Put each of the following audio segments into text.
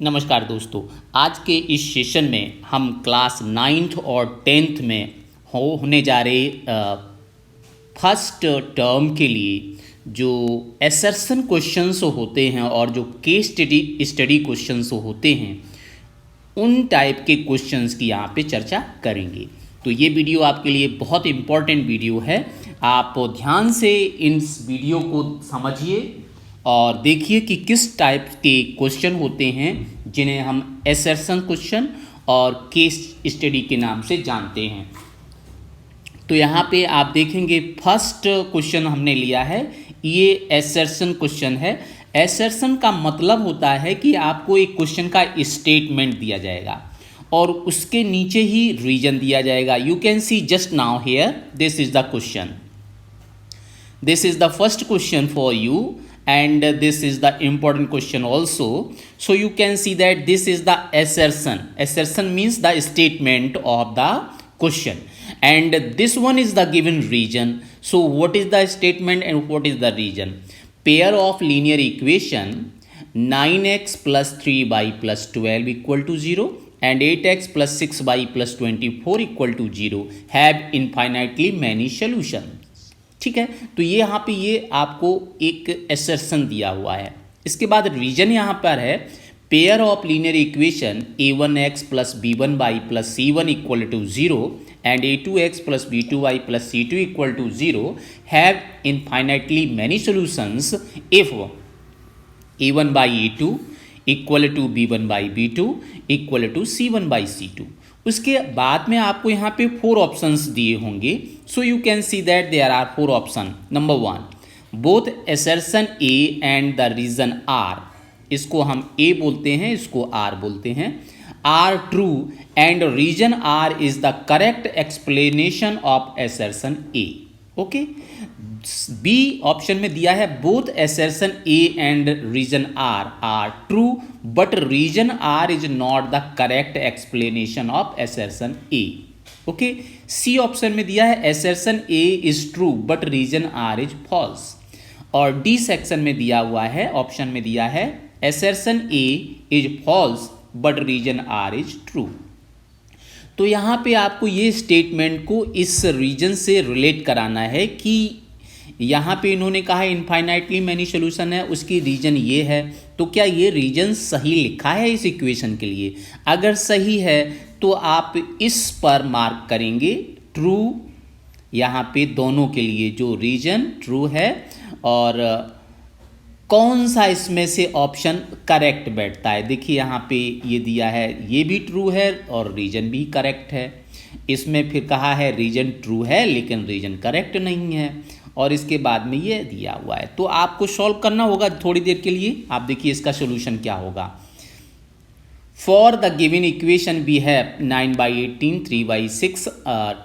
नमस्कार दोस्तों। आज के इस सेशन में हम क्लास 9th और 10th में होने जा रहे फर्स्ट टर्म के लिए जो असर्शन क्वेश्चंस होते हैं और जो केस स्टडी क्वेश्चंस होते हैं उन टाइप के क्वेश्चंस की यहाँ पे चर्चा करेंगे। तो ये वीडियो आपके लिए बहुत इम्पोर्टेंट वीडियो है। आप ध्यान से इस वीडियो को समझिए और देखिए कि किस टाइप के क्वेश्चन होते हैं जिन्हें हम असर्शन क्वेश्चन और केस स्टडी के नाम से जानते हैं। तो यहाँ पे आप देखेंगे फर्स्ट क्वेश्चन हमने लिया है, ये असर्शन क्वेश्चन है। असर्शन का मतलब होता है कि आपको एक क्वेश्चन का स्टेटमेंट दिया जाएगा और उसके नीचे ही रीजन दिया जाएगा। You can C just now here this is the question, this is the first question for you and this is the important question also. So you can see that this is the assertion. Assertion means the statement of the question, and this one is the given region. So what is the statement and what is the region? Pair of linear equation 9x plus 3y plus 12 equal to 0 and 8x plus 6y plus 24 equal to 0 have infinitely many solutions. ठीक है, तो ये यहाँ पे ये आपको एक assertion दिया हुआ है। इसके बाद रीजन यहाँ पर है pair of linear equation a1x plus b1y plus c1 equal to 0 and a2x plus b2y plus c2 equal to 0 have infinitely many solutions if a1 by a2 equal to b1 by b2 equal to c1 by c2। उसके बाद में आपको यहाँ पे 4 options दिए होंगे। So you can see that there are 4 option. Number 1, both assertion A and the reason R, इसको हम ए बोलते हैं, इसको आर बोलते हैं, R true and reason R is the correct explanation of assertion A. Okay, B option में दिया है both assertion A and reason are true but reason R is not the correct explanation of assertion A. Okay, C option में दिया है assertion A is true but reason R is false, और D section में दिया हुआ है, option में दिया है assertion A is false but reason R is true. तो यहाँ पे आपको ये स्टेटमेंट को इस रीजन से रिलेट कराना है कि यहाँ पे इन्होंने कहा इनफाइनाइटली मैनी सोल्यूशन है, उसकी रीजन ये है, तो क्या ये रीजन सही लिखा है इस इक्वेशन के लिए? अगर सही है तो आप इस पर मार्क करेंगे ट्रू, यहाँ पे दोनों के लिए जो रीजन ट्रू है और कौन सा इसमें से ऑप्शन करेक्ट बैठता है। देखिए यहाँ पे ये दिया है ये भी ट्रू है और रीजन भी करेक्ट है। इसमें फिर कहा है रीजन ट्रू है लेकिन रीजन करेक्ट नहीं है, और इसके बाद में ये दिया हुआ है। तो आपको सॉल्व करना होगा थोड़ी देर के लिए। आप देखिए इसका सोल्यूशन क्या होगा। For the given equation we have 9/18 3/6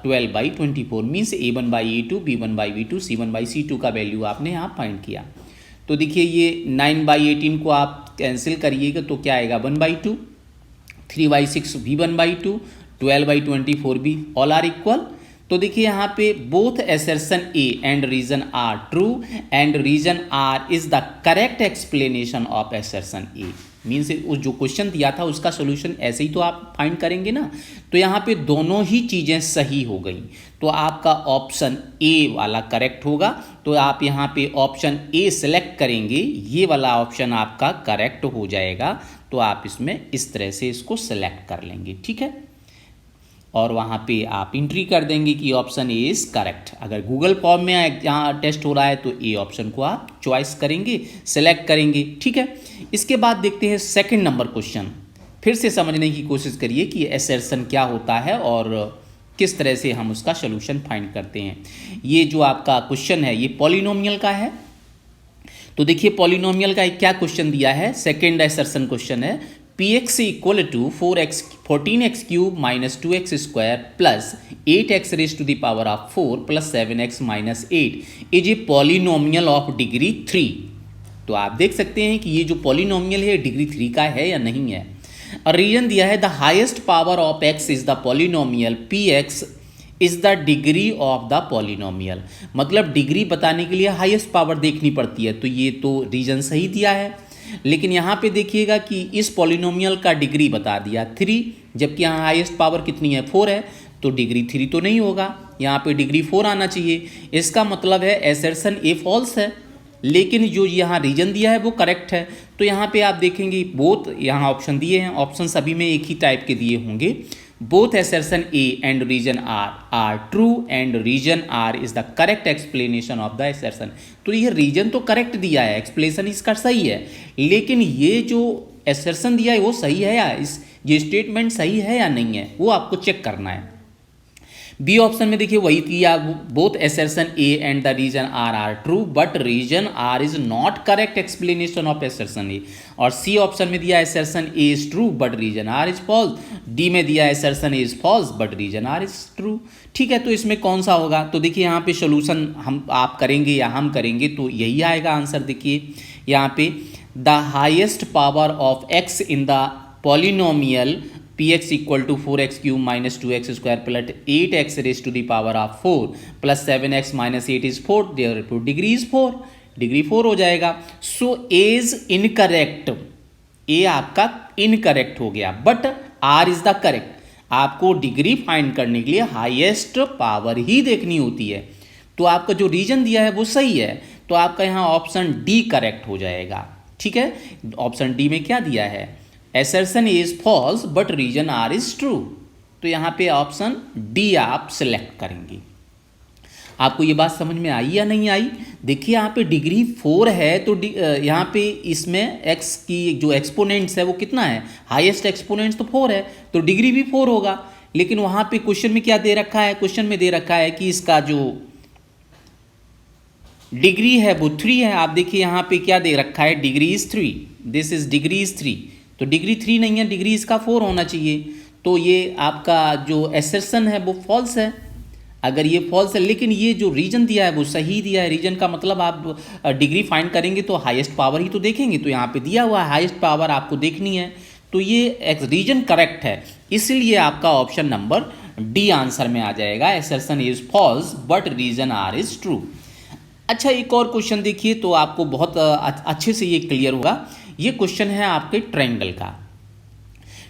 12/24 means a1 by a2 b1 by b2 c1 by c2 का वैल्यू आपने यहाँ फाइंड किया। तो देखिए ये 9/18 को आप कैंसिल करिएगा तो क्या आएगा 1/2, 3/6 v1/2, 12/24 भी ऑल आर इक्वल। तो देखिए यहाँ पे both assertion A and reason are true and reason R is the correct explanation of assertion A, means उस जो क्वेश्चन दिया था उसका सोल्यूशन ऐसे ही तो आप फाइंड करेंगे ना। तो यहाँ पे दोनों ही चीज़ें सही हो गई, तो आपका ऑप्शन ए वाला करेक्ट होगा। तो आप यहाँ पे ऑप्शन ए सेलेक्ट करेंगे, ये वाला ऑप्शन आपका करेक्ट हो जाएगा। तो आप इसमें इस तरह से इसको सेलेक्ट कर लेंगे, ठीक है, और वहाँ पे आप एंट्री कर देंगे कि ऑप्शन ए इज करेक्ट। अगर गूगल फॉर्म में यहाँ टेस्ट हो रहा है तो ए ऑप्शन को आप चॉइस करेंगे, सेलेक्ट करेंगे, ठीक है। इसके बाद देखते हैं सेकंड नंबर क्वेश्चन। फिर से समझने की कोशिश करिए कि असर्शन क्या होता है और किस तरह से हम उसका सोल्यूशन फाइंड करते हैं। ये जो आपका क्वेश्चन है ये पॉलिनोमियल का है। तो देखिए पॉलिनोमियल का क्या क्वेश्चन दिया है, सेकेंड असर्शन क्वेश्चन है px equal to 14x cube minus 2x square plus 8x raise to the power of 4 plus 7x minus 8 is a polynomial of degree 3। तो आप देख सकते हैं कि ये जो पॉलिनोमियल है डिग्री 3 का है या नहीं है। और रीजन दिया है the highest power of x is the polynomial px is the degree of the polynomial, मतलब डिग्री बताने के लिए हाईएस्ट पावर देखनी पड़ती है। तो ये तो रीजन सही दिया है। लेकिन यहाँ पे देखिएगा कि इस पॉलिनोमियल का डिग्री बता दिया 3, जबकि यहाँ हाईएस्ट पावर कितनी है 4 है, तो डिग्री 3 तो नहीं होगा, यहाँ पे डिग्री 4 आना चाहिए। इसका मतलब है एसर्शन ए फॉल्स है, लेकिन जो यहाँ रीजन दिया है वो करेक्ट है। तो यहाँ पे आप देखेंगे बोथ यहाँ ऑप्शन दिए हैं, ऑप्शन सभी में एक ही टाइप के दिए होंगे। Both assertion A and region R are true and region R is the correct explanation of the assertion। तो ये रीजन तो करेक्ट दिया है, एक्सप्लेनेशन इसका सही है, लेकिन ये जो assertion दिया है वो सही है या ये स्टेटमेंट सही है या नहीं है, वो आपको चेक करना है। बी ऑप्शन में देखिए वही किया, both assertion A and the region R are true but region R is not correct explanation of assertion A। और सी ऑप्शन में दिया assertion A is true but region R is false। D में दिया assertion A is false but region R is true। ठीक है, तो इसमें कौन सा होगा? तो देखिए यहाँ पे सोल्यूशन आप करेंगे या हम करेंगे तो यही आएगा आंसर। देखिए यहाँ पे the highest power of x in the polynomial px equal to 4x cube minus 2x square plus 8x raise to the power of 4 plus 7x minus 8 is 4, therefore degree is 4, degree 4 हो जाएगा। सो ए is incorrect, ए आपका incorrect हो गया, but R is the correct. आपको degree find करने के लिए highest power ही देखनी होती है, तो आपका जो रीजन दिया है वो सही है, तो आपका यहाँ ऑप्शन डी करेक्ट हो जाएगा। ठीक है, ऑप्शन डी में क्या दिया है? assertion is false but region R is true। तो यहाँ पे ऑप्शन डी आप सिलेक्ट करेंगे। आपको ये बात समझ में आई या नहीं आई? देखिए यहाँ पे डिग्री 4 है, तो यहाँ पे इसमें x की जो एक्सपोनेंट्स है वो कितना है? हाईएस्ट एक्सपोनेंट्स तो 4 है, तो डिग्री भी 4 होगा। लेकिन वहाँ पे क्वेश्चन में क्या दे रखा है? क्वेश्चन में दे रखा है कि इसका जो डिग्री है वो 3 है। आप देखिए यहाँ पे क्या दे रखा है? Degree is 3, this is degree is 3, तो डिग्री 3 नहीं है, डिग्री इसका 4 होना चाहिए। तो ये आपका जो assertion है वो फॉल्स है। अगर ये फॉल्स है, लेकिन ये जो रीजन दिया है वो सही दिया है। रीजन का मतलब आप डिग्री फाइंड करेंगे तो हाईएस्ट पावर ही तो देखेंगे, तो यहाँ पे दिया हुआ है हाईएस्ट पावर आपको देखनी है, तो ये रीजन करेक्ट है, इसलिए आपका ऑप्शन नंबर डी आंसर में आ जाएगा। assertion is false but reason R is true. अच्छा, एक और क्वेश्चन देखिए तो आपको बहुत अच्छे से ये क्लियर होगा। ये क्वेश्चन है आपके ट्रायंगल का।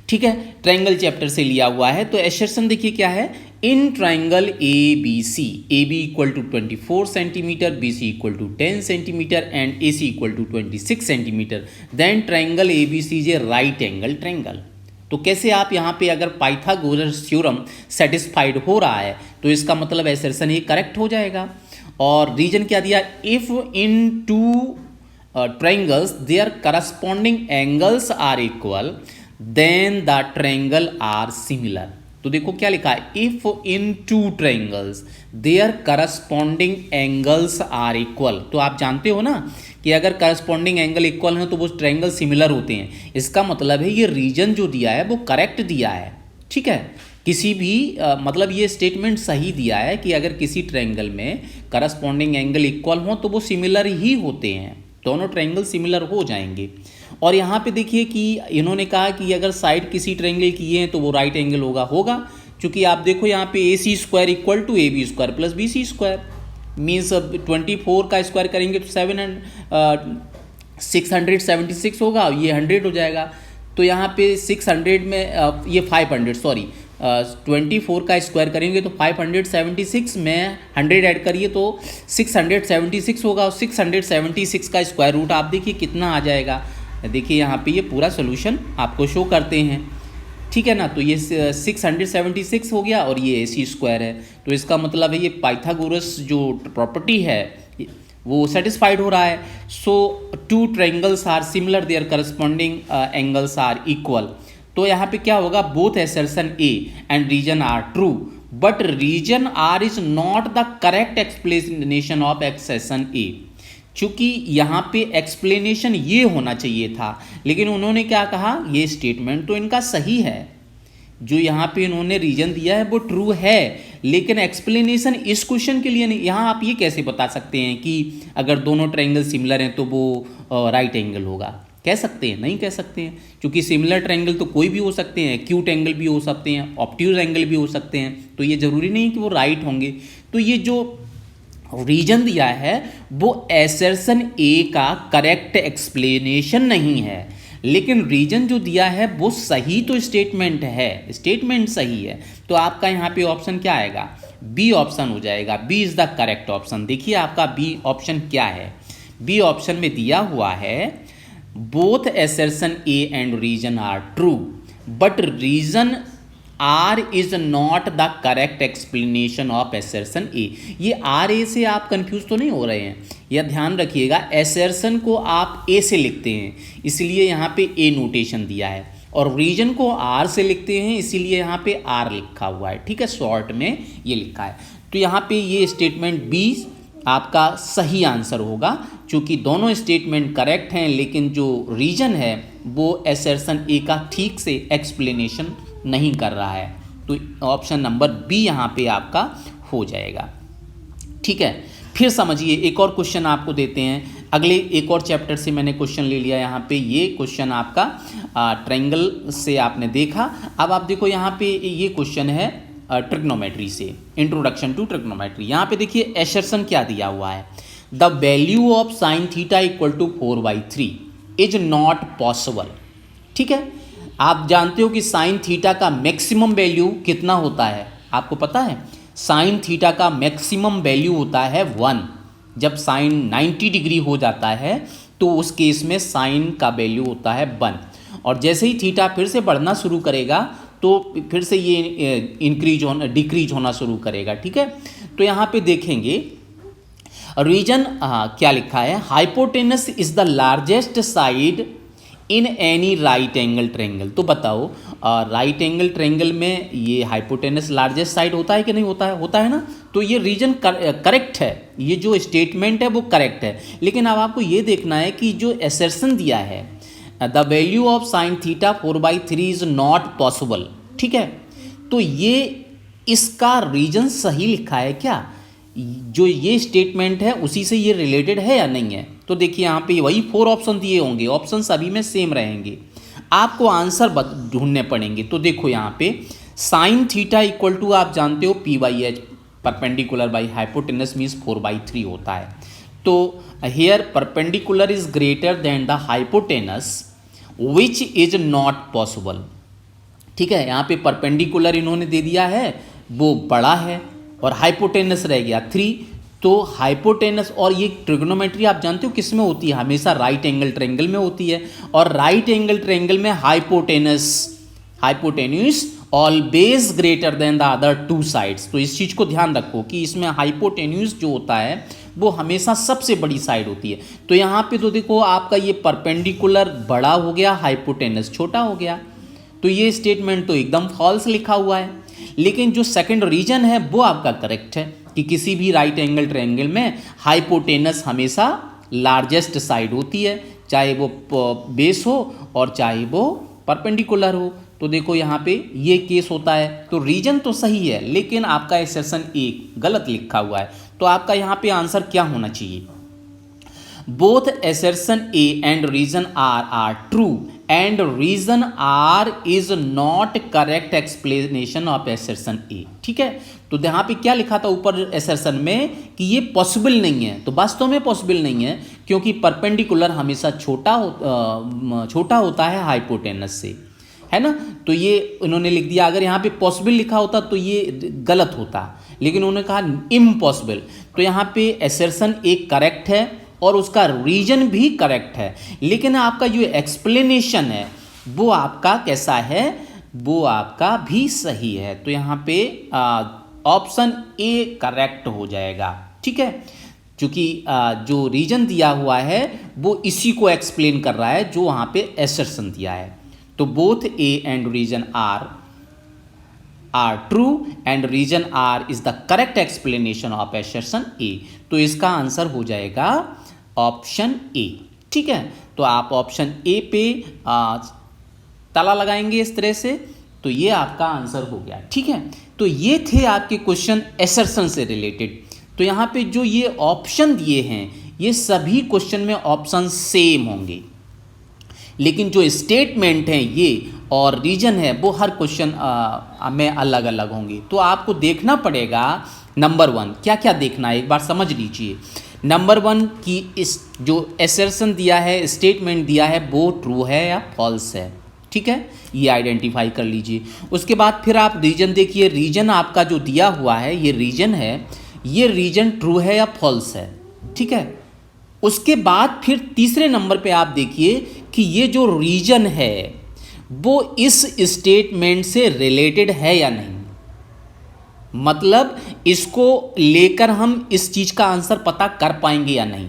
ठीक है, ट्रायंगल चैप्टर से लिया हुआ है। तो assertion देखिए क्या है? In triangle A B C, A B equal to 24 centimetre, B C equal to 10 centimetre and A C equal to 26 centimetre, then triangle A B C is a right angle triangle. तो कैसे आप यहाँ पे अगर Pythagoras theorem satisfied हो रहा है तो इसका मतलब assertion ये करेक्ट हो जाएगा। और रीजन क्या दिया? If in two triangles their corresponding angles are equal then the triangle are similar। तो देखो क्या लिखा है? if in two triangles their corresponding angles are equal। तो आप जानते हो ना कि अगर corresponding angle equal है तो वो ट्रायंगल सिमिलर होते हैं। इसका मतलब है ये रीजन जो दिया है वो करेक्ट दिया है। ठीक है, किसी भी मतलब ये स्टेटमेंट सही दिया है कि अगर किसी ट्रायंगल में करस्पॉन्डिंग एंगल इक्वल हो तो वो सिमिलर ही होते हैं, दोनों ट्रायंगल सिमिलर हो जाएंगे। और यहाँ पे देखिए कि इन्होंने कहा कि अगर साइड किसी ट्रायंगल की है तो वो राइट एंगल होगा, क्योंकि आप देखो यहाँ पे A C square equal to A B square plus B C square, means 24 का स्क्वायर करेंगे तो 676 होगा, ये 100 हो जाएगा। तो यहाँ पे 600 में ये 500 सॉरी 24 का स्क्वायर करेंगे तो 576 में 100 ऐड करिए तो 676 होगा, और 676 का स्क्वायर रूट आप देखिए कितना आ जाएगा। देखिए यहाँ पे ये पूरा सोल्यूशन आपको शो करते हैं। ठीक है ना, तो ये 676 हो गया और ये AC स्क्वायर है, तो इसका मतलब है ये पाइथागोरस जो प्रॉपर्टी है वो सेटिस्फाइड हो रहा है। So two triangles are similar, their corresponding angles are equal. तो यहाँ पे क्या होगा? Both assertion A and reason are true but reason R is not the correct explanation of assertion A। चूंकि यहाँ पे एक्सप्लेनेशन ये होना चाहिए था, लेकिन उन्होंने क्या कहा? ये स्टेटमेंट तो इनका सही है, जो यहाँ पे इन्होंने रीजन दिया है वो ट्रू है, लेकिन एक्सप्लेनेशन इस क्वेश्चन के लिए नहीं। यहाँ आप ये कैसे बता सकते हैं कि अगर दोनों ट्रायंगल सिमिलर हैं तो वो राइट एंगल होगा? कह सकते हैं? नहीं कह सकते हैं, क्योंकि सिमिलर ट्रायंगल तो कोई भी हो सकते हैं, एक्यूट एंगल भी हो सकते हैं, ऑब्ट्यूज एंगल भी हो सकते हैं, तो ये ज़रूरी नहीं कि वो राइट होंगे। तो ये जो रीजन दिया है वो एसर्शन ए का करेक्ट एक्सप्लेनेशन नहीं है, लेकिन रीजन जो दिया है वो सही तो स्टेटमेंट है, स्टेटमेंट सही है। तो आपका यहाँ पे ऑप्शन क्या आएगा, बी ऑप्शन हो जाएगा। B is the correct option. देखिए आपका बी ऑप्शन क्या है, बी ऑप्शन में दिया हुआ है both assertion A and reason are true but reason R is not the correct explanation of assertion A. ये आर ए से आप कंफ्यूज तो नहीं हो रहे हैं, यह ध्यान रखिएगा, एसर्शन को आप ए से लिखते हैं इसलिए यहाँ पे ए नोटेशन दिया है, और रीजन को आर से लिखते हैं इसीलिए यहाँ पे आर लिखा हुआ है, ठीक है, शॉर्ट में ये लिखा है। तो यहाँ पे ये स्टेटमेंट बी आपका सही आंसर होगा, क्योंकि दोनों स्टेटमेंट करेक्ट हैं, लेकिन जो रीजन है वो एसर्शन ए का ठीक से एक्सप्लेनेशन नहीं कर रहा है। तो ऑप्शन नंबर बी यहाँ पे आपका हो जाएगा, ठीक है। फिर समझिए एक और क्वेश्चन आपको देते हैं, अगले एक और चैप्टर से मैंने क्वेश्चन ले लिया। यहाँ पे ये क्वेश्चन आपका ट्रायंगल से आपने देखा, अब आप देखो यहाँ पे ये क्वेश्चन है ट्रिग्नोमेट्री से, इंट्रोडक्शन टू ट्रिग्नोमेट्री। यहाँ पे देखिए एसर्शन क्या दिया हुआ है, the value of sine theta equal to 4/3 is not possible, ठीक है। आप जानते हो कि साइन थीटा का मैक्सिमम वैल्यू कितना होता है, आपको पता है, साइन थीटा का मैक्सिमम वैल्यू होता है 1। जब साइन 90 डिग्री हो जाता है तो उस केस में साइन का वैल्यू होता है 1, और जैसे ही थीटा फिर से बढ़ना शुरू करेगा तो फिर से ये डिक्रीज होना शुरू करेगा, ठीक है। तो यहाँ पे देखेंगे रीजन क्या लिखा है, hypotenuse is the largest side in any right angle triangle. तो बताओ राइट एंगल ट्रायंगल में ये हाइपोटेनस लार्जेस्ट साइड होता है कि नहीं होता है, होता है ना। तो ये रीजन करेक्ट है, ये जो स्टेटमेंट है वो करेक्ट है, लेकिन अब आपको ये देखना है कि जो एसर्शन दिया है the value of sine theta 4/3 is not possible, ठीक है। तो ये इसका रीजन सही लिखा है क्या, जो ये स्टेटमेंट है उसी से ये रिलेटेड है या नहीं है। तो देखिए यहाँ पे वही 4 ऑप्शन दिए होंगे, ऑप्शन सभी में सेम रहेंगे, आपको आंसर ढूंढने पड़ेंगे। तो देखो यहाँ पे साइन थीटा इक्वल टू आप जानते हो P/H, perpendicular by hypotenuse means 4/3 होता है। तो here perpendicular is greater than the hypotenuse which is not possible, ठीक है। यहाँ पे परपेंडिकुलर इन्होंने दे दिया है वो बड़ा है और हाइपोटेनस रह गया 3। तो हाइपोटेनस, और ये ट्रिग्नोमेट्री आप जानते हो किस में होती है, हमेशा राइट एंगल ट्रायंगल में होती है, और राइट एंगल ट्रायंगल में hypotenuse always greater than the other 2 sides. तो इस चीज़ को ध्यान रखो कि इसमें हाइपोटेन्यूस जो होता है वो हमेशा सबसे बड़ी साइड होती है। तो यहाँ पे तो देखो आपका ये परपेंडिकुलर बड़ा हो गया, हाइपोटेनस छोटा हो गया, तो ये स्टेटमेंट तो एकदम फॉल्स लिखा हुआ है। लेकिन जो सेकंड रीजन है वो आपका करेक्ट है कि किसी भी राइट एंगल ट्रायंगल में हाइपोटेनस हमेशा लार्जेस्ट साइड होती है, चाहे वो बेस हो और चाहे वो परपेंडिकुलर हो। तो देखो यहाँ पे ये केस होता है, तो रीजन तो सही है लेकिन आपका एसर्शन ए गलत लिखा हुआ है। तो आपका यहाँ पे आंसर क्या होना चाहिए, both assertion A and reason are true and reason R is not correct explanation of assertion A, ठीक है। तो यहाँ पे क्या लिखा था ऊपर एसर्शन में कि ये पॉसिबल नहीं है, तो वास्तव में पॉसिबल नहीं है क्योंकि परपेंडिकुलर हमेशा छोटा होता है हाइपोटेनस से, है ना। तो ये उन्होंने लिख दिया, अगर यहाँ पे पॉसिबल लिखा होता तो ये गलत होता, लेकिन उन्होंने कहा इम्पॉसिबल। तो यहाँ पे एसर्शन एक करेक्ट है और उसका रीजन भी करेक्ट है, लेकिन आपका जो एक्सप्लेनेशन है वो आपका कैसा है, वो आपका भी सही है। तो यहाँ पे ऑप्शन ए करेक्ट हो जाएगा, ठीक है, क्योंकि जो रीजन दिया हुआ है वो इसी को एक्सप्लेन कर रहा है जो वहाँ पे एसर्शन दिया है। तो both A and reason are true and reason R is the correct explanation of assertion A. तो इसका आंसर हो जाएगा ऑप्शन ए, ठीक है। तो आप ऑप्शन ए पे ताला लगाएंगे इस तरह से, तो ये आपका आंसर हो गया, ठीक है। तो ये थे आपके क्वेश्चन एसर्शन से रिलेटेड। तो यहाँ पे जो ये ऑप्शन दिए हैं ये सभी क्वेश्चन में ऑप्शन सेम होंगे, लेकिन जो स्टेटमेंट हैं ये और रीजन है वो हर क्वेश्चन में अलग अलग होंगे। तो आपको देखना पड़ेगा नंबर 1 क्या क्या देखना है, एक बार समझ लीजिए। नंबर 1 की इस जो एसर्शन दिया है, स्टेटमेंट दिया है, वो ट्रू है या फॉल्स है, ठीक है, ये आइडेंटिफाई कर लीजिए। उसके बाद फिर आप रीजन देखिए, रीजन आपका जो दिया हुआ है ये रीजन है, ये रीजन ट्रू है या फॉल्स है, ठीक है। उसके बाद फिर तीसरे नंबर पे आप देखिए कि ये जो रीजन है वो इस स्टेटमेंट से रिलेटेड है या नहीं, मतलब इसको लेकर हम इस चीज का आंसर पता कर पाएंगे या नहीं।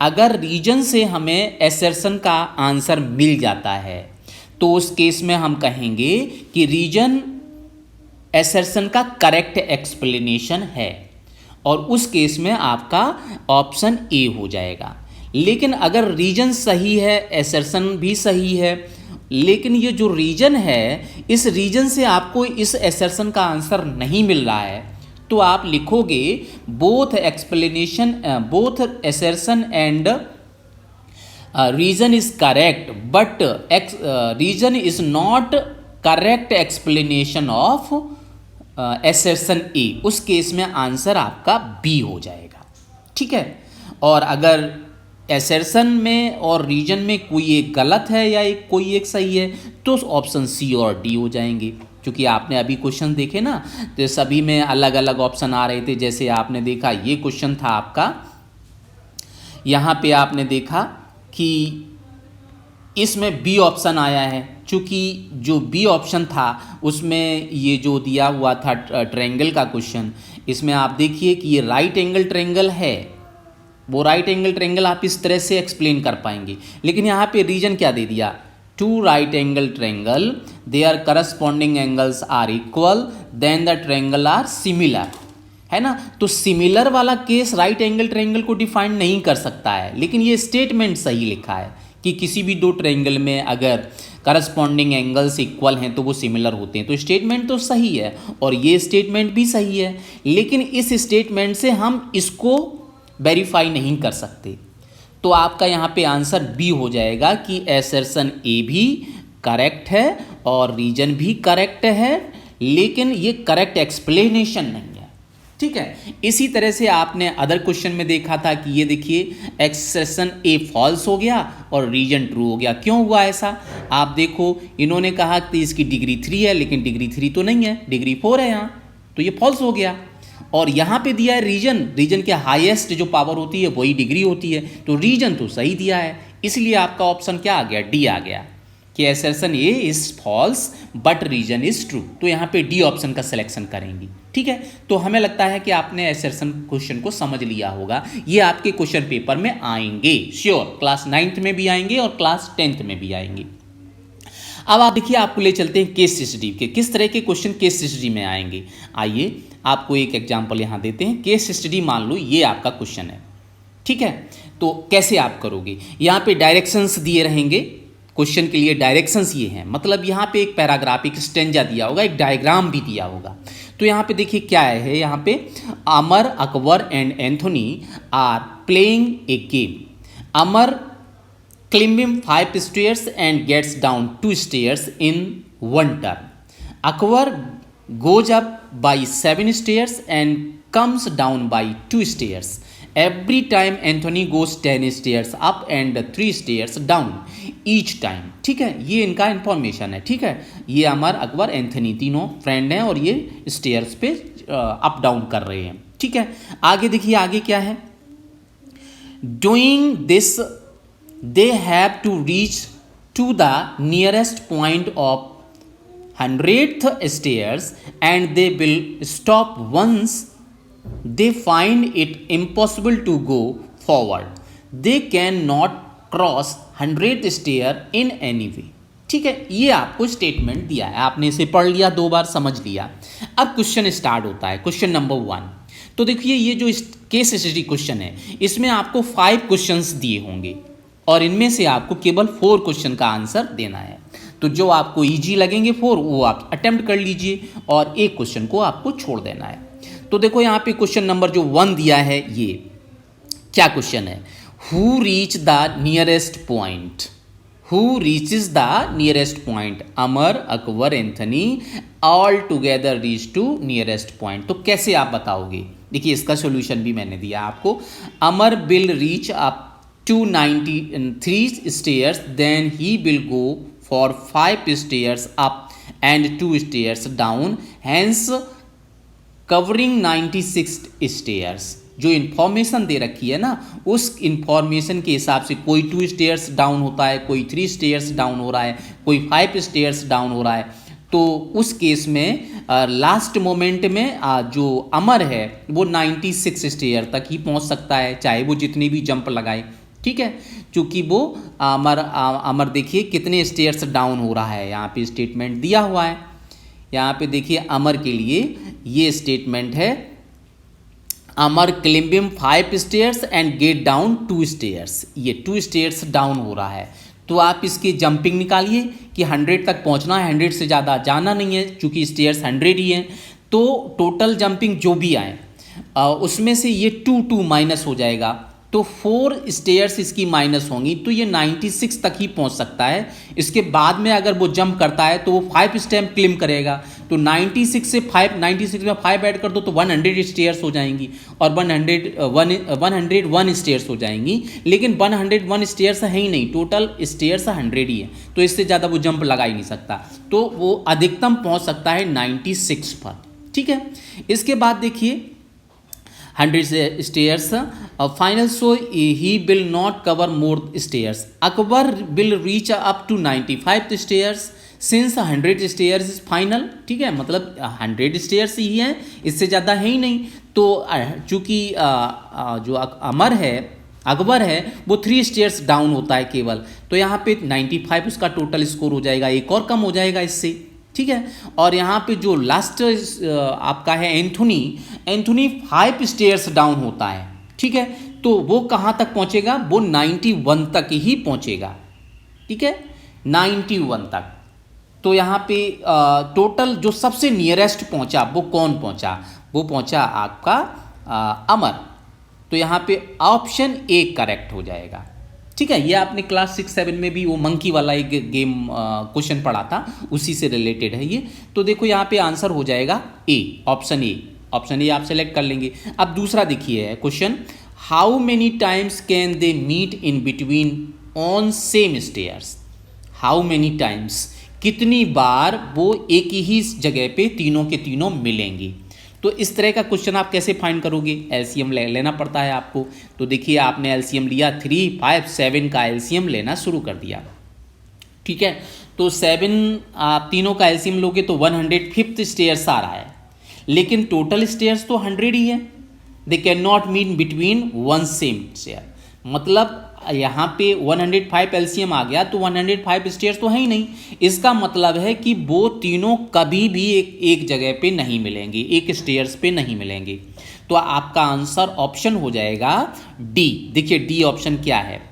अगर रीजन से हमें एसर्शन का आंसर मिल जाता है तो उस केस में हम कहेंगे कि रीजन एसर्शन का करेक्ट एक्सप्लेनेशन है, और उस केस में आपका ऑप्शन ए हो जाएगा। लेकिन अगर रीजन सही है, एसर्शन भी सही है, लेकिन ये जो रीजन है, इस रीजन से आपको इस एसर्शन का आंसर नहीं मिल रहा है, तो आप लिखोगे both explanation, both assertion and reason is correct but reason is not correct explanation of assertion A. उस केस में आंसर आपका बी हो जाएगा, ठीक है। और अगर एसर्शन में और रीजन में कोई एक गलत है या कोई एक सही है तो ऑप्शन सी और डी हो जाएंगे। क्योंकि आपने अभी क्वेश्चन देखे ना, तो सभी में अलग अलग ऑप्शन आ रहे थे। जैसे आपने देखा ये क्वेश्चन था आपका, यहाँ पे आपने देखा कि इसमें बी ऑप्शन आया है। चूँकि जो बी ऑप्शन था उसमें ये जो दिया हुआ था ट्रायंगल का क्वेश्चन, इसमें आप देखिए कि ये राइट एंगल ट्रायंगल है, वो राइट एंगल ट्रायंगल आप इस तरह से एक्सप्लेन कर पाएंगे। लेकिन यहाँ पे रीजन क्या दे दिया, two right angle triangle their corresponding angles are equal then the triangle are similar, है ना। तो सिमिलर वाला केस राइट एंगल ट्रायंगल को डिफाइन नहीं कर सकता है, लेकिन ये स्टेटमेंट सही लिखा है कि किसी भी दो ट्रायंगल में अगर करस्पॉन्डिंग एंगल्स इक्वल हैं तो वो सिमिलर होते हैं। तो स्टेटमेंट तो सही है और ये स्टेटमेंट भी सही है, लेकिन इस स्टेटमेंट से हम इसको वेरीफाई नहीं कर सकते। तो आपका यहाँ पे आंसर बी हो जाएगा कि एसर्शन ए भी करेक्ट है और रीजन भी करेक्ट है, लेकिन ये करेक्ट एक्सप्लेनेशन नहीं है, ठीक है। इसी तरह से आपने अदर क्वेश्चन में देखा था कि ये देखिए एक्सप्रेशन ए फॉल्स हो गया और रीजन ट्रू हो गया। क्यों हुआ ऐसा, आप देखो इन्होंने कहा कि इसकी डिग्री 3 है, लेकिन डिग्री 3 तो नहीं है, डिग्री 4 है यहाँ, तो ये फॉल्स हो गया। और यहाँ पे दिया है रीजन, रीजन के हाईएस्ट जो पावर होती है वही डिग्री होती है, तो रीजन तो सही दिया है। इसलिए आपका ऑप्शन क्या आ गया, डी आ गया कि assertion A is false but reason is true. तो यहाँ पे डी ऑप्शन का सिलेक्शन करेंगी, ठीक है। तो हमें लगता है कि आपने एसर्शन क्वेश्चन को समझ लिया होगा। ये आपके क्वेश्चन पेपर में आएंगे श्योर, क्लास 9th में भी आएंगे और क्लास 10th में भी आएंगे। अब आप देखिए, आपको ले चलते हैं केस स्टडी के, किस तरह के क्वेश्चन केस स्टडी में आएंगे। आइए आपको एक एग्जांपल यहाँ देते हैं। केस स्टडी मान लो ये आपका क्वेश्चन है, ठीक है। तो कैसे आप करोगे, यहाँ पे डायरेक्शंस दिए रहेंगे क्वेश्चन के लिए। डायरेक्शंस ये हैं, मतलब यहाँ पे एक पैराग्राफ, एक स्टेंजा दिया होगा, एक डायग्राम भी दिया होगा। तो यहाँ पे देखिए क्या है, यहाँ पे Amar, Akbar and Anthony are playing a game. Amar climbing 5 stairs and gets down 2 stairs in one turn. Akbar goes up by 7 stairs and comes down by 2 stairs. Every time Anthony goes 10 stairs up and 3 stairs down each time. ठीक है, ये इनका information है, ठीक है। ये अमर, Akbar, Anthony तीनों friend हैं और ये स्टेयर्स पे अप डाउन कर रहे हैं, ठीक है। आगे देखिए, आगे क्या है, doing this they have to reach to the nearest point of 100th stairs and they will stop once they find it impossible to go forward. They cannot cross 100th stair in any way. ठीक है, ये आपको statement दिया है, आपने इसे पढ़ लिया, 2 बार समझ लिया। अब क्वेश्चन स्टार्ट होता है, क्वेश्चन नंबर 1। तो देखिए ये जो केस स्टडी क्वेश्चन है, इसमें आपको 5 क्वेश्चंस दिए होंगे और इनमें से आपको केवल 4 क्वेश्चन का आंसर देना है। तो जो आपको इजी लगेंगे 4 वो आप अटेम्प्ट कर लीजिए और एक क्वेश्चन को आपको छोड़ देना है। तो देखो यहाँ पे क्वेश्चन नंबर जो 1 दिया है, ये क्या क्वेश्चन है, who reach the nearest point, who reaches the nearest point, Amar, Akbar, Anthony all together reach to nearest point. तो कैसे आप बताओगे? देखिए इसका सॉल्यूशन भी मैंने दिया आपको। Amar will reach up to 93 stairs, then he will go for 5 stairs up and 2 stairs down, hence covering 96 stairs। जो इन्फॉर्मेशन दे रखी है ना, उस इन्फॉर्मेशन के हिसाब से कोई 2 स्टेयर्स डाउन होता है, कोई 3 स्टेयर्स डाउन हो रहा है, कोई 5 स्टेयर्स डाउन हो रहा है। तो उस केस में लास्ट मोमेंट में जो अमर है वो 96 स्टेयर तक ही पहुंच सकता है, चाहे वो जितनी भी जंप लगाए। ठीक है, चूंकि वो अमर देखिए कितने स्टेयर्स डाउन हो रहा है, यहाँ पे स्टेटमेंट दिया हुआ है। यहाँ पे देखिए अमर के लिए ये स्टेटमेंट है, Amar climbing 5 stairs and get down 2 stairs. ये 2 स्टेयर्स डाउन हो रहा है, तो आप इसकी जंपिंग निकालिए कि 100 तक पहुँचना है, 100 से ज़्यादा जाना नहीं है, चूँकि स्टेयर्स 100 ही हैं। तो टोटल जंपिंग जो भी आए उसमें से ये 2 माइनस हो जाएगा, तो 4 स्टेयर्स इसकी माइनस होंगी, तो ये 96 तक ही पहुंच सकता है। इसके बाद में अगर वो जंप करता है तो वो 5 स्टेप क्लिम करेगा, तो 96 से 5, 96 में 5 ऐड कर दो तो 100 स्टेयर्स हो जाएंगी, और 101 स्टेयर्स हो जाएंगी। लेकिन 101 स्टेयर्स है ही नहीं, टोटल स्टेयर्स 100 ही है, तो इससे ज़्यादा वो जंप लगा ही नहीं सकता, तो वो अधिकतम पहुँच सकता है 96 पर। ठीक है, इसके बाद देखिए 100 stairs final, so he will not cover more stairs. Akbar will reach up to 95 stairs since 100 stairs is final. ठीक है, मतलब 100 स्टेयर्स ही हैं, इससे ज़्यादा है ही नहीं। तो चूँकि जो अकबर है वो 3 स्टेयर्स डाउन होता है केवल, तो यहाँ पे 95 उसका टोटल स्कोर हो जाएगा, एक और कम हो जाएगा इससे। ठीक है, और यहाँ पे जो लास्ट आपका है एंथोनी 5 स्टेयर्स डाउन होता है। ठीक है, तो वो कहाँ तक पहुँचेगा? वो 91 तक ही पहुँचेगा। ठीक है, 91 तक। तो यहाँ पे टोटल जो सबसे नियरेस्ट पहुँचा वो कौन पहुँचा? वो पहुँचा आपका अमर। तो यहाँ पे ऑप्शन ए करेक्ट हो जाएगा। ठीक है, ये आपने क्लास 6-7 में भी वो मंकी वाला एक गेम क्वेश्चन पढ़ा था, उसी से रिलेटेड है ये। तो देखो यहाँ पे आंसर हो जाएगा ए, ऑप्शन ए आप सेलेक्ट कर लेंगे। अब दूसरा देखिए question, how many times can they meet in between on same stairs. How many times, कितनी बार वो एक ही जगह पे तीनों के तीनों मिलेंगे। तो इस तरह का क्वेश्चन आप कैसे फाइंड करोगे? एलसीएम लेना पड़ता है आपको। तो देखिए आपने एलसीएम लिया, 3, 5, 7 का एलसीएम लेना शुरू कर दिया। ठीक है, तो 7 आप तीनों का एलसीएम लोगे तो 105th स्टेयर्स आ रहा है, लेकिन टोटल स्टेयर्स तो 100 ही है। They can not meet between one same stair, मतलब यहाँ पे 105 एलसीएम आ गया तो 105 स्टेयर्स तो है ही नहीं। इसका मतलब है कि वो तीनों कभी भी एक जगह पे नहीं मिलेंगे, एक स्टेयर्स पे नहीं मिलेंगे। तो आपका आंसर ऑप्शन हो जाएगा डी। देखिए डी ऑप्शन क्या है,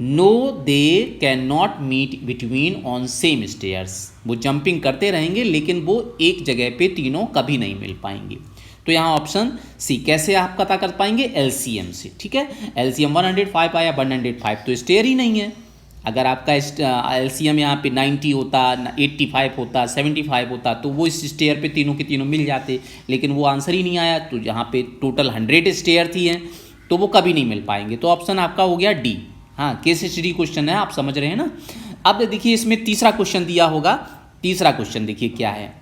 no they can not meet between on same stairs. वो जंपिंग करते रहेंगे लेकिन वो एक जगह पे तीनों कभी नहीं मिल पाएंगे। तो यहाँ ऑप्शन सी। कैसे आप पता कर पाएंगे? एलसीएम से। ठीक है, एलसीएम 105 आया, 105 तो स्टेयर ही नहीं है। अगर आपका एलसीएम यहाँ पे 90 होता, 85 होता, 75 होता तो वो इस स्टेयर पे तीनों के तीनों मिल जाते, लेकिन वो आंसर ही नहीं आया। तो यहाँ पे टोटल 100 स्टेयर थी हैं तो वो कभी नहीं मिल पाएंगे। तो ऑप्शन आपका हो गया डी। हाँ, केस स्टडी क्वेश्चन है, आप समझ रहे हैं ना। अब देखिए इसमें तीसरा क्वेश्चन दिया होगा। तीसरा क्वेश्चन देखिए क्या है,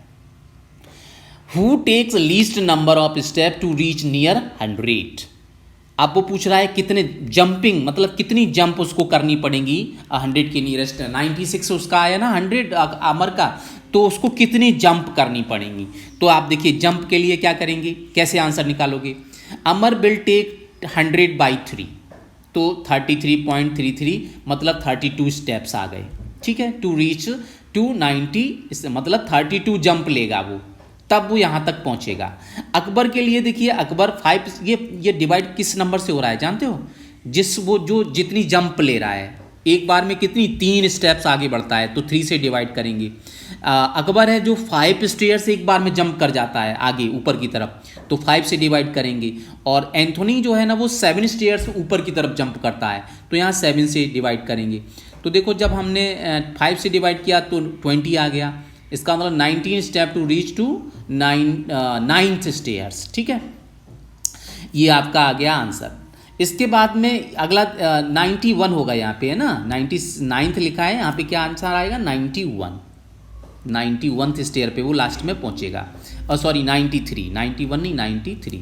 Who takes least number of steps to reach near 100। अब वो पूछ रहा है कितने जंपिंग, मतलब कितनी जंप उसको करनी पड़ेगी 100 के नियरेस्ट। 96 उसका आया ना 100 अमर का, तो उसको कितनी जंप करनी पड़ेंगी। तो आप देखिए जंप के लिए क्या करेंगे, कैसे आंसर निकालोगे। अमर विल टेक 100/3, तो 33.33 मतलब 32 स्टेप्स आ गए। ठीक है, टू रीच 290 मतलब 32 जंप लेगा वो, तब वो यहाँ तक पहुँचेगा। अकबर के लिए देखिए अकबर 5, ये डिवाइड किस नंबर से हो रहा है जानते हो? जो जितनी जंप ले रहा है एक बार में कितनी 3 स्टेप्स आगे बढ़ता है, तो 3 से डिवाइड करेंगे। अकबर है जो 5 स्टेयर्स एक बार में जंप कर जाता है आगे ऊपर की तरफ, तो 5 से डिवाइड करेंगे। और एंथोनी जो है ना वो 7 स्टेयर्स ऊपर की तरफ जंप करता है, तो यहाँ 7 से डिवाइड करेंगे। तो देखो जब हमने 5 से डिवाइड किया तो 20 आ गया, इसका मतलब 19 step to reach to 9th stairs. ठीक है, ये आपका आ गया आंसर। इसके बाद में अगला 91 होगा यहाँ पे, है ना, 99th लिखा है यहाँ पे, क्या आंसर आएगा 91th स्टेयर पे वो लास्ट में पहुँचेगा। और सॉरी 93, 91 नहीं 93।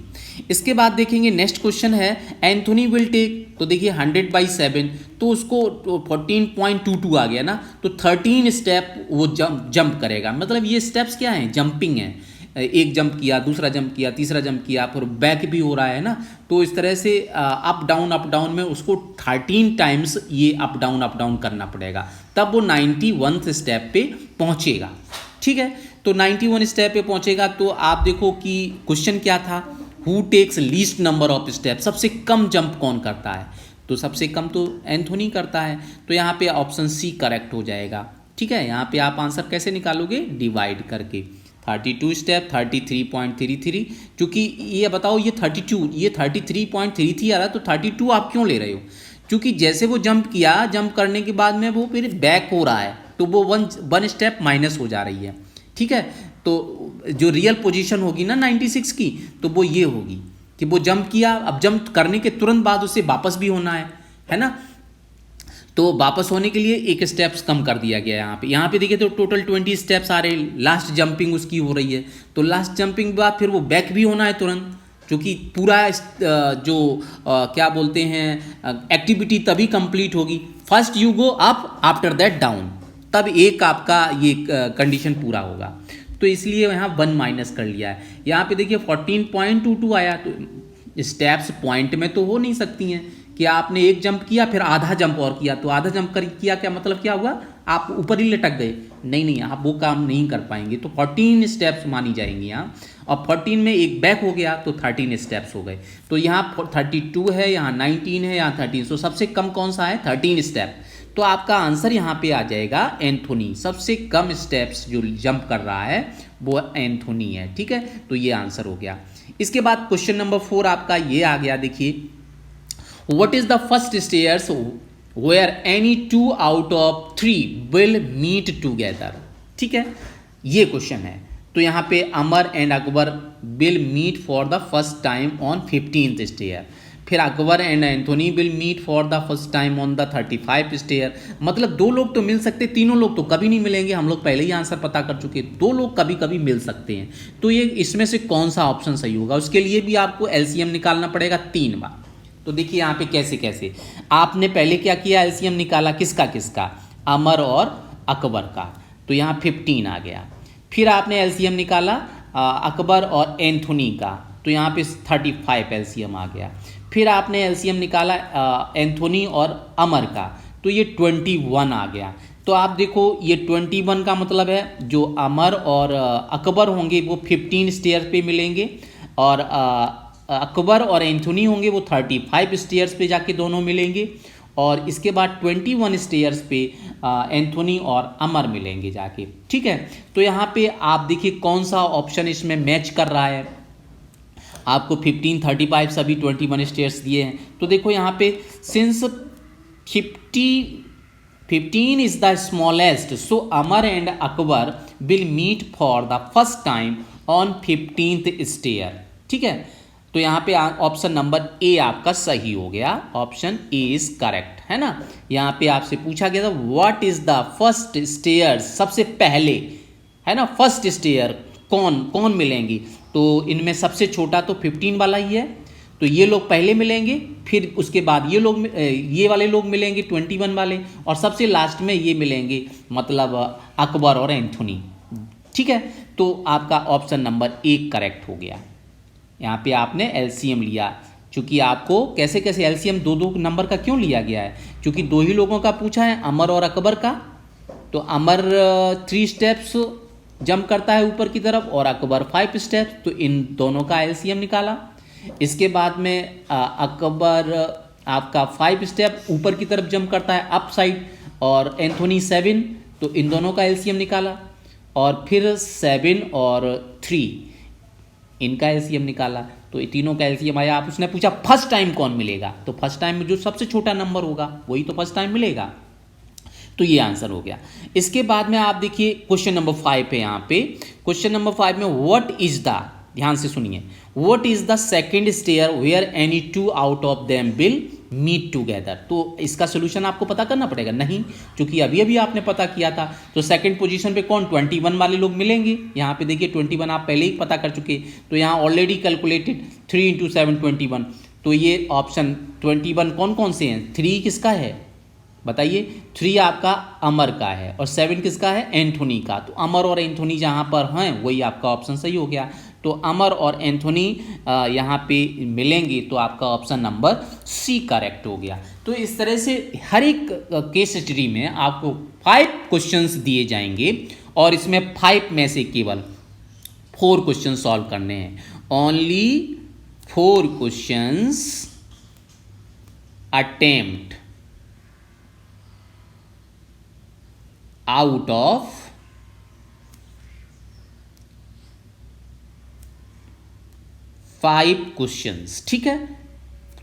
इसके बाद देखेंगे नेक्स्ट क्वेश्चन है एंथोनी विल टेक, तो देखिए 100/7 तो उसको 14.22 आ गया ना, तो 13 स्टेप वो जंप करेगा। मतलब ये स्टेप्स क्या हैं, जंपिंग है, एक जंप किया, दूसरा जंप किया, तीसरा जंप किया, फिर बैक भी हो रहा है ना, तो इस तरह से अप डाउन में उसको 13 टाइम्स ये अप डाउन करना पड़ेगा, तब वो 91th स्टेप पे पहुंचेगा। ठीक है, तो 91 स्टेप पे पहुंचेगा। तो आप देखो कि क्वेश्चन क्या था, who takes least number of step, सबसे कम जंप कौन करता है, तो सबसे कम तो एंथोनी करता है, तो यहाँ पे ऑप्शन सी करेक्ट हो जाएगा। ठीक है, यहाँ पे आप आंसर कैसे निकालोगे, डिवाइड करके 32 स्टेप 33.33, क्योंकि ये बताओ ये 33.33 आ रहा है, तो 32 आप क्यों ले रहे हो, क्योंकि जैसे वो जंप किया, जंप करने के बाद में वो फिर बैक हो रहा है, तो वो वन स्टेप माइनस हो जा रही है। ठीक है, तो जो रियल पोजीशन होगी ना 96 की, तो वो ये होगी कि वो जंप किया, अब जंप करने के तुरंत बाद उसे वापस भी होना है ना, तो वापस होने के लिए एक स्टेप्स कम कर दिया गया यहाँ पे देखिए, तो टोटल 20 स्टेप्स आ रहे, लास्ट जंपिंग उसकी हो रही है, तो लास्ट जंपिंग के बाद फिर वो बैक भी होना है तुरंत, क्योंकि पूरा क्या बोलते हैं एक्टिविटी तभी कंप्लीट होगी, first you go up after that down, तब एक आपका ये कंडीशन पूरा होगा, तो इसलिए यहाँ 1 माइनस कर लिया है। यहाँ पे देखिए 14.22 आया, तो स्टेप्स पॉइंट में तो हो नहीं सकती हैं कि आपने एक जंप किया फिर आधा जंप और किया, तो आधा जंप किया क्या मतलब क्या हुआ, आप ऊपर ही लटक गए, नहीं आप वो काम नहीं कर पाएंगे, तो 14 स्टेप्स मानी जाएंगी यहाँ, और 14 में एक बैक हो गया तो 13 स्टेप्स हो गए, तो यहाँ 32 है, यहाँ 19 है, यहाँ 13, तो सबसे कम कौन सा है 13 स्टेप, तो आपका आंसर यहाँ पे आ जाएगा एंथोनी, सबसे कम स्टेप्स जो जंप कर रहा है वो एंथोनी है। ठीक है, तो ये आंसर हो गया। इसके बाद क्वेश्चन नंबर 4 आपका ये आ गया, देखिए What is the first stairs where any 2 out of 3 will meet together? ठीक है, ये क्वेश्चन है, तो यहाँ पे Amar and Akbar will meet for the first time on 15th stair, फिर Akbar and Anthony will meet for the first time on the 35th stair। मतलब दो लोग तो मिल सकते, तीनों लोग तो कभी नहीं मिलेंगे, हम लोग पहले ही आंसर पता कर चुके, दो लोग कभी कभी मिल सकते हैं, तो ये इसमें से कौन सा ऑप्शन सही होगा, उसके लिए भी आपको LCM निकालना पड़ेगा 3 बार। तो देखिए यहाँ पे कैसे आपने पहले क्या किया, एलसीएम निकाला किसका, अमर और अकबर का, तो यहाँ 15 आ गया। फिर आपने एलसीएम निकाला अकबर और एंथोनी का, तो यहाँ पे 35 एलसीएम आ गया। फिर आपने एलसीएम निकाला एंथोनी और अमर का, तो ये 21 आ गया। तो आप देखो ये 21 का मतलब है जो अमर और अकबर होंगे वो 15 स्टेयर पे मिलेंगे, और अकबर और एंथोनी होंगे वो 35 स्टेयर्स पे जाके दोनों मिलेंगे, और इसके बाद 21 स्टेयर्स पे एंथोनी और अमर मिलेंगे जाके। ठीक है, तो यहाँ पे आप देखिए कौन सा ऑप्शन इसमें मैच कर रहा है, आपको 15, 35 सभी 21 स्टेयर्स दिए हैं, तो देखो यहाँ पे since 15 is the smallest, so Amar and Akbar will meet for the first time on 15th stair. ठीक है, तो यहाँ पे ऑप्शन नंबर ए आपका सही हो गया, ऑप्शन ए इज करेक्ट, है ना। यहाँ पे आपसे पूछा गया था what is the first stair, सबसे पहले, है ना, फर्स्ट स्टेयर कौन मिलेंगी, तो इनमें सबसे छोटा तो 15 वाला ही है, तो ये लोग पहले मिलेंगे, फिर उसके बाद ये वाले लोग मिलेंगे 21 वाले, और सबसे लास्ट में ये मिलेंगे, मतलब अकबर और एंथोनी। ठीक है, तो आपका ऑप्शन नंबर 1 करेक्ट हो गया। यहाँ पे आपने एलसीएम लिया, क्योंकि आपको कैसे एलसीएम दो नंबर का क्यों लिया गया है, क्योंकि 2 ही लोगों का पूछा है, अमर और अकबर का, तो अमर 3 स्टेप्स जंप करता है ऊपर की तरफ और अकबर 5 स्टेप्स, तो इन दोनों का एलसीएम निकाला। इसके बाद में अकबर आपका 5 स्टेप ऊपर की तरफ जंप करता है अप साइड, और एंथोनी 7, तो इन दोनों का एलसीएम निकाला। और फिर 7 और 3 इनका एलसीएम निकाला तो ये तीनों का एलसीएम आया। आप उसने पूछा फर्स्ट टाइम कौन मिलेगा, तो फर्स्ट टाइम में जो सबसे छोटा नंबर होगा वही तो फर्स्ट टाइम मिलेगा। तो ये आंसर हो गया। इसके बाद में आप देखिए क्वेश्चन नंबर 5 है यहाँ पे। क्वेश्चन नंबर 5 में व्हाट इज द, ध्यान से सुनिए, what is the second stair where any two out of them will meet together. तो इसका सोल्यूशन आपको पता करना पड़ेगा, नहीं क्योंकि अभी अभी आपने पता किया था। तो सेकंड पोजीशन पे कौन, 21 वाले लोग मिलेंगे। यहाँ पे देखिए 21 आप पहले ही पता कर चुके, तो यहाँ ऑलरेडी कैलकुलेटेड 3 × 7 21। तो ये ऑप्शन 21 कौन कौन से हैं, 3 किसका है बताइए, 3 आपका अमर का है और 7 किसका है, एंथोनी का। तो अमर और एंथोनी जहाँ पर हैं वही आपका ऑप्शन सही हो गया। तो अमर और एंथोनी यहाँ पे मिलेंगे, तो आपका ऑप्शन नंबर सी करेक्ट हो गया। तो इस तरह से हर एक केस स्टडी में आपको 5 क्वेश्चंस दिए जाएंगे और इसमें 5 में से केवल 4 क्वेश्चन सॉल्व करने हैं। Only 4 questions attempt out of 5 questions, ठीक है।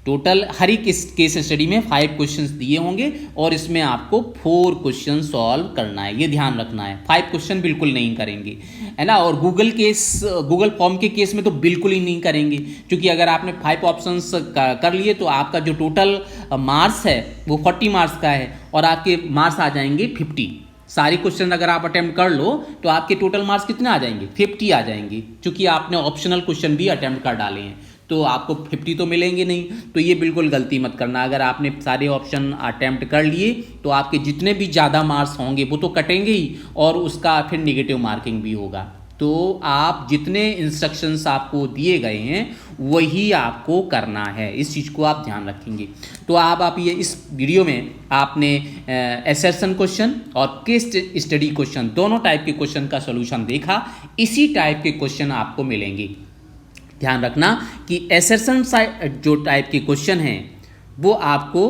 टोटल हर एक केस स्टडी में 5 क्वेश्चंस दिए होंगे और इसमें आपको 4 क्वेश्चन सॉल्व करना है, ये ध्यान रखना है। 5 क्वेश्चन बिल्कुल नहीं करेंगे, है ना। और गूगल फॉर्म के केस में तो बिल्कुल ही नहीं करेंगे, क्योंकि अगर आपने 5 ऑप्शंस कर लिए तो आपका जो टोटल मार्क्स है वो 40 मार्क्स का है और आपके मार्क्स आ जाएंगे 50। सारी क्वेश्चन अगर आप अटेम्प्ट कर लो तो आपके टोटल मार्क्स कितने आ जाएंगे, 50 आ जाएंगे, क्योंकि आपने ऑप्शनल क्वेश्चन भी अटेम्प्ट कर डाले हैं। तो आपको 50 तो मिलेंगे नहीं। तो ये बिल्कुल गलती मत करना। अगर आपने सारे ऑप्शन अटेम्प्ट कर लिए तो आपके जितने भी ज़्यादा मार्क्स होंगे वो तो कटेंगे ही और उसका फिर नेगेटिव मार्किंग भी होगा। तो आप जितने इंस्ट्रक्शंस आपको दिए गए हैं वही आपको करना है, इस चीज़ को आप ध्यान रखेंगे। तो आप ये इस वीडियो में आपने एसेशन क्वेश्चन और केस स्टडी क्वेश्चन दोनों टाइप के क्वेश्चन का सॉल्यूशन देखा। इसी टाइप के क्वेश्चन आपको मिलेंगे। ध्यान रखना कि एसेशन जो टाइप के क्वेश्चन हैं वो आपको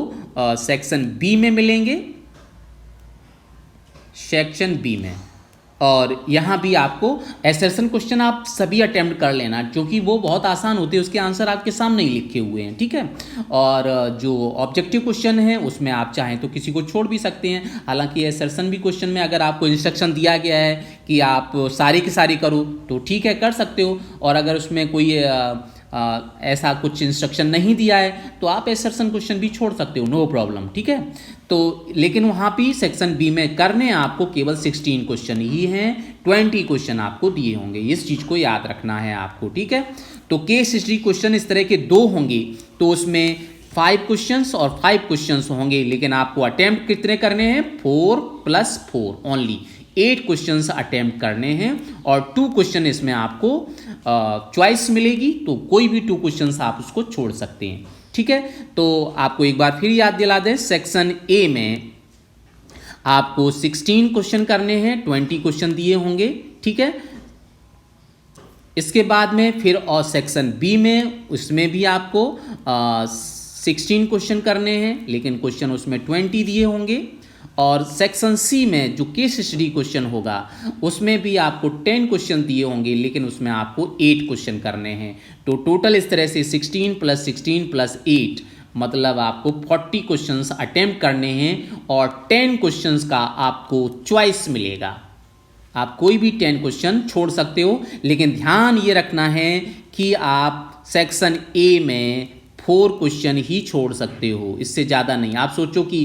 सेक्शन बी में मिलेंगे, सेक्शन बी में। और यहाँ भी आपको एसेशन क्वेश्चन आप सभी अटेम्प्ट कर लेना, क्योंकि वो बहुत आसान होते हैं, उसके आंसर आपके सामने ही लिखे हुए हैं, ठीक है। और जो ऑब्जेक्टिव क्वेश्चन है उसमें आप चाहें तो किसी को छोड़ भी सकते हैं। हालांकि एसेशन भी क्वेश्चन में अगर आपको इंस्ट्रक्शन दिया गया है कि आप सारी की सारी करो तो ठीक है, कर सकते हो। और अगर उसमें कोई ऐसा कुछ इंस्ट्रक्शन नहीं दिया है तो आप एसेशन क्वेश्चन भी छोड़ सकते हो, नो प्रॉब्लम, ठीक है। तो लेकिन वहाँ भी सेक्शन बी में करने आपको केवल 16 क्वेश्चन ही हैं, 20 क्वेश्चन आपको दिए होंगे, इस चीज़ को याद रखना है आपको, ठीक है। तो केस हिस्ट्री क्वेश्चन इस तरह के 2 होंगे, तो उसमें 5 क्वेश्चंस और 5 क्वेश्चंस होंगे, लेकिन आपको अटेम्प्ट कितने करने हैं, 4 + 4 ओनली 8 क्वेश्चंस अटेम्प्ट करने हैं। और 2 क्वेश्चन इसमें आपको चॉइस मिलेगी, तो कोई भी 2 क्वेश्चंस आप उसको छोड़ सकते हैं, ठीक है। तो आपको एक बार फिर याद दिला दें, सेक्शन ए में आपको 16 क्वेश्चन करने हैं, 20 क्वेश्चन दिए होंगे, ठीक है। इसके बाद में फिर और सेक्शन बी में उसमें भी आपको 16 क्वेश्चन करने हैं, लेकिन क्वेश्चन उसमें 20 दिए होंगे। और सेक्शन सी में जो केस स्टडी क्वेश्चन होगा उसमें भी आपको 10 क्वेश्चन दिए होंगे, लेकिन उसमें आपको 8 क्वेश्चन करने हैं। तो टोटल इस तरह से 16 + 16 + 8 मतलब आपको 40 क्वेश्चंस अटेम्प्ट करने हैं और 10 क्वेश्चंस का आपको चॉइस मिलेगा। आप कोई भी 10 क्वेश्चन छोड़ सकते हो, लेकिन ध्यान ये रखना है कि आप सेक्शन ए में 4 क्वेश्चन ही छोड़ सकते हो, इससे ज़्यादा नहीं। आप सोचो कि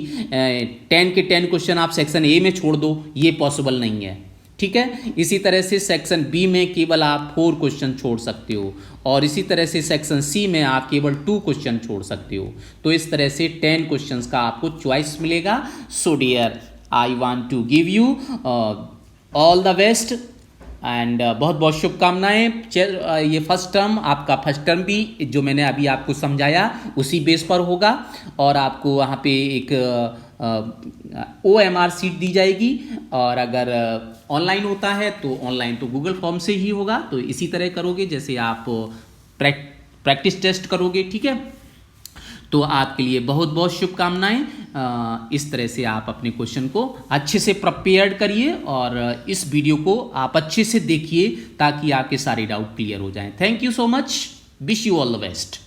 10 के 10 क्वेश्चन आप सेक्शन ए में छोड़ दो, ये पॉसिबल नहीं है, ठीक है। इसी तरह से सेक्शन बी में केवल आप 4 क्वेश्चन छोड़ सकते हो और इसी तरह से सेक्शन सी में आप केवल 2 क्वेश्चन छोड़ सकते हो। तो इस तरह से 10 क्वेश्चंस का आपको चॉइस मिलेगा। So dear, I want to give you all the best and बहुत बहुत शुभकामनाएं। ये फर्स्ट टर्म आपका फर्स्ट टर्म भी जो मैंने अभी आपको समझाया उसी बेस पर होगा और आपको वहाँ पे एक OMR सीट दी जाएगी। और अगर ऑनलाइन होता है तो ऑनलाइन तो गूगल फॉर्म से ही होगा। तो इसी तरह करोगे जैसे आप प्रैक्टिस टेस्ट करोगे, ठीक है। तो आपके लिए बहुत बहुत शुभकामनाएं। इस तरह से आप अपने क्वेश्चन को अच्छे से प्रिपेयर करिए और इस वीडियो को आप अच्छे से देखिए ताकि आपके सारे डाउट क्लियर हो जाएं। Thank you so much, wish you all the best.